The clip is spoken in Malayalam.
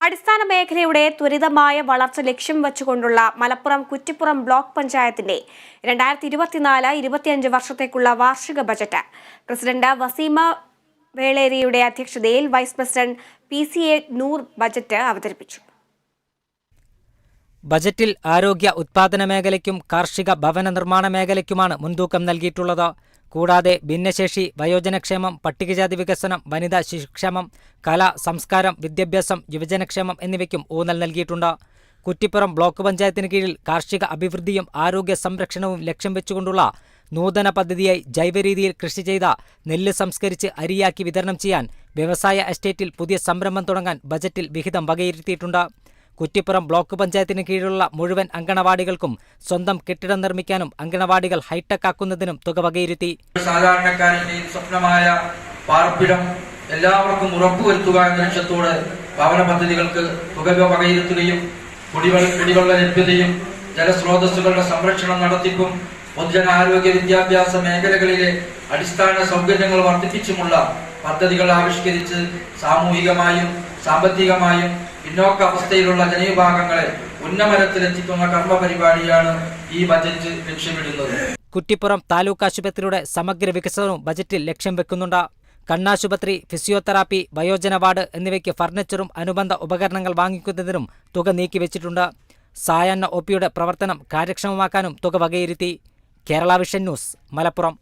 അടിസ്ഥാന മേഖലയുടെ ത്വരിതമായ വളർച്ച ലക്ഷ്യം വെച്ചുകൊണ്ടുള്ള മലപ്പുറം കുറ്റിപ്പുറം ബ്ലോക്ക് പഞ്ചായത്തിന്റെ 2024-25 വർഷത്തേക്കുള്ള വാർഷിക ബജറ്റ് പ്രസിഡന്റ് വസീമ വേളേരിയുടെ അധ്യക്ഷതയിൽ വൈസ് പ്രസിഡന്റ് PCA നൂർ ബജറ്റ് അവതരിപ്പിച്ചു. ബജറ്റിൽ ആരോഗ്യ ഉത്പാദന മേഖലയ്ക്കും കാർഷിക ഭവന നിർമ്മാണ മേഖലയ്ക്കുമാണ് മുൻതൂക്കം നൽകിയിട്ടുള്ളത്. കൂടാതെ ഭിന്നശേഷി, വയോജനക്ഷേമം, പട്ടികജാതി വികസനം, വനിതാ ശിശുക്ഷേമം, കല, സംസ്കാരം, വിദ്യാഭ്യാസം, യുവജനക്ഷേമം എന്നിവയ്ക്കും ഊന്നൽ നൽകിയിട്ടുണ്ട്. കുറ്റിപ്പുറം ബ്ലോക്ക് പഞ്ചായത്തിന് കീഴിൽ കാർഷിക അഭിവൃദ്ധിയും ആരോഗ്യ സംരക്ഷണവും ലക്ഷ്യം വെച്ചുകൊണ്ടുള്ള നൂതന പദ്ധതിയായി ജൈവരീതിയിൽ കൃഷി ചെയ്ത നെല്ല് സംസ്കരിച്ച് അരിയാക്കി വിതരണം ചെയ്യാൻ വ്യവസായ എസ്റ്റേറ്റിൽ പുതിയ സംരംഭം തുടങ്ങാൻ ബജറ്റിൽ വിഹിതം വകയിരുത്തിയിട്ടുണ്ട്. കുറ്റിപ്പുറം ബ്ലോക്ക് പഞ്ചായത്തിന് കീഴിലുള്ള മുഴുവൻ അങ്കണവാടികൾക്കും സ്വന്തം കെട്ടിടം നിർമ്മിക്കാനും അങ്കണവാടികൾ ഹൈടെക് ആക്കുന്നതിനും തുക വകയിരുത്തി. സാധാരണക്കാരന്റെ സ്വപ്നമായ പാർപ്പിടം എല്ലാവർക്കും ഉറപ്പുവരുത്തുക എന്ന ലക്ഷ്യത്തോടെ ഭവന പദ്ധതികൾക്ക് തുക വകയിരുത്തുകയും കുടിവെള്ള ലഭ്യതയും ജലസ്രോതസ്സുകളുടെ സംരക്ഷണം നടത്തിപ്പും പൊതുജനാരോഗ്യ വിദ്യാഭ്യാസ മേഖലകളിലെ അടിസ്ഥാന സൗകര്യങ്ങൾ വർദ്ധിപ്പിച്ചുമുള്ള പദ്ധതികൾ ആവിഷ്കരിച്ച് സാമൂഹികമായും സാമ്പത്തികമായും പിന്നോക്ക അവസ്ഥയിലുള്ള ജനവിഭാഗങ്ങളെ ഉന്നമനത്തിലെത്തിക്കുന്ന കർമ്മപരിപാടിയാണ് ഈ ബജറ്റ് ലക്ഷ്യമിടുന്നത്. കുറ്റിപ്പുറം താലൂക്ക് ആശുപത്രിയുടെ സമഗ്ര വികസനവും ബജറ്റിൽ ലക്ഷ്യം വെക്കുന്നുണ്ട്. കണ്ണാശുപത്രി, ഫിസിയോതെറാപ്പി, വയോജന വാർഡ് എന്നിവയ്ക്ക് ഫർണിച്ചറും അനുബന്ധ ഉപകരണങ്ങൾ വാങ്ങിക്കുന്നതിനും തുക നീക്കിവെച്ചിട്ടുണ്ട്. സായാഹ്ന OPയുടെ പ്രവർത്തനം കാര്യക്ഷമമാക്കാനും തുക വകയിരുത്തി. Kerala vision news, Malappuram.